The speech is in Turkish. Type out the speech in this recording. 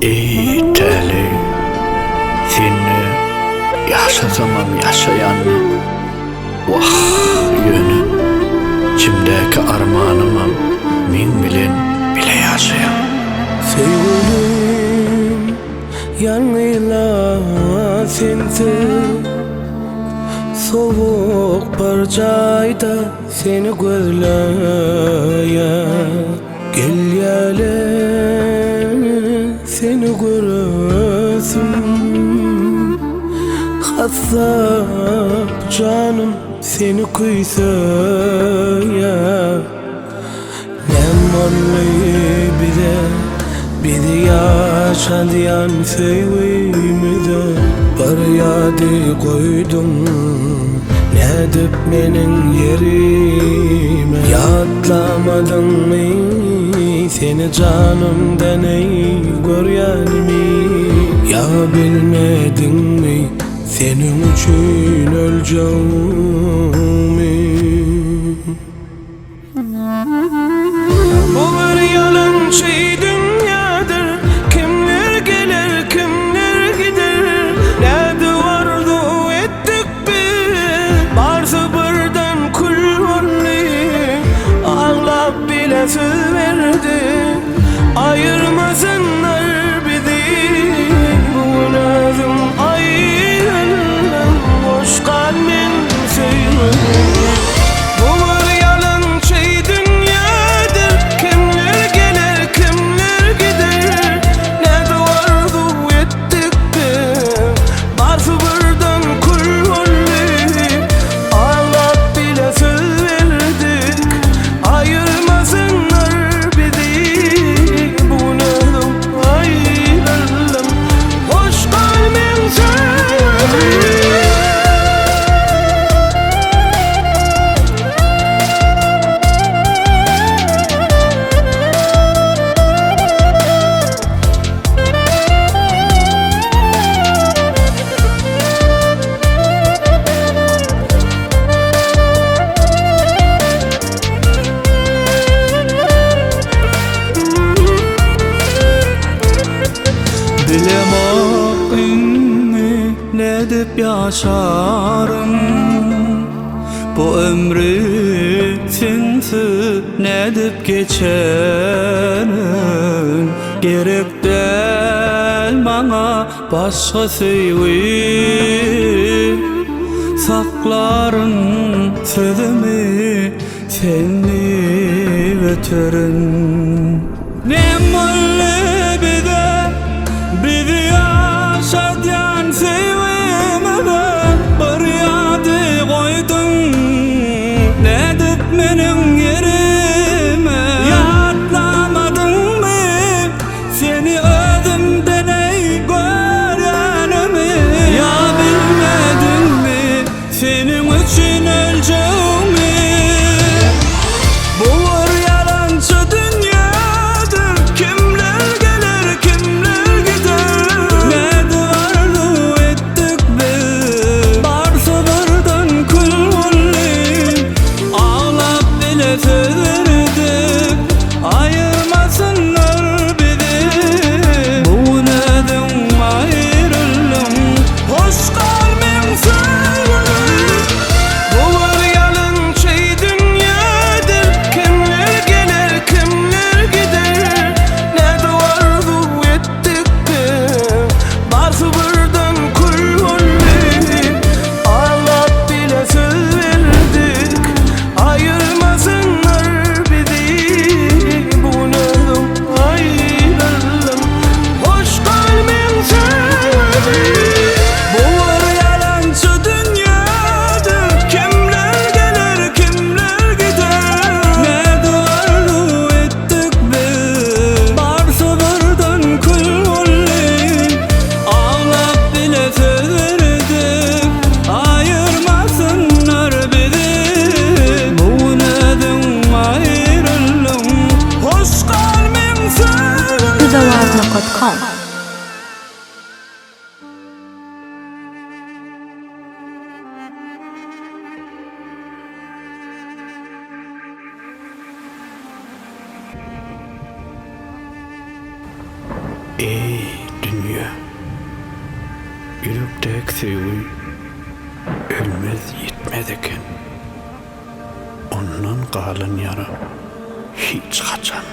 Ey teli, seni yaşasamam yaşayanı, vah yönü, içimdeki armanımam, min bilen bile yaşayan. Sevgilim yanıyla sensiz, soğuk bir joyda seni gözleyen. Gel yale seni göresim, hassap canım seni kuysa. Nemolli bize yaşayan sevgimizde bir yadi koydum, ne dip menin yerime. Yadlamadın mı seni canımdan ey göryanimi? Ya bilmedin mi senin için öleceğimi? Bu bir yalan şey dünyadır, kimler gelir kimler gider. Nerede vardı ettik biz, varsa birden kul oldu. Allah bile söz verdi, ayırmasınlar bizi. Bu lazım ayrılın, boş kalbin sevmedim. Bilemedim ne dip yaşarım, bu ömrü sensiz ne dip geçerim. Gerek değil bana başka sevgi, saklarım sözümü seni öterim. Nemolli bizi yaşayan sevgimizde bir yadi koydum, ne dip menin yerime? Yadlamadın mı seni özümden ey göryanimi? Ya bilmedin mi senin için öleceğimi? Bu bir yalancı dünyadır, kimler gelir kimler gider. Nerede vardı ettik biz, varsa birden kul olayım. Ağlap bile söz verdik, ayırmasınlar bizi. Bu neden ayrıldım, hoş kalbim sevgilim. Bu bir yalan şey dünyadır, kimler gelir kimler gider. Nerede vardı ettik biz, varsa birden kul olayım. Allah bile söz verdik, ayırmasınlar bizi. Bu neden ayrıldım, hoş kalbim sevgilim. Bu bir yalancı dünyadır, kimler gelir kimler gider. Nerede vardı ettik biz, varsa birden kul olayım. Ağlap bile söz verdik, ayırmasınlar bizi. Bu neden ayrıldım, hoş kalbim sevgilim. Güzelazma.com Ey yürek sevgi ölmez yitmez eken. Ondan galan yara hiç kaçan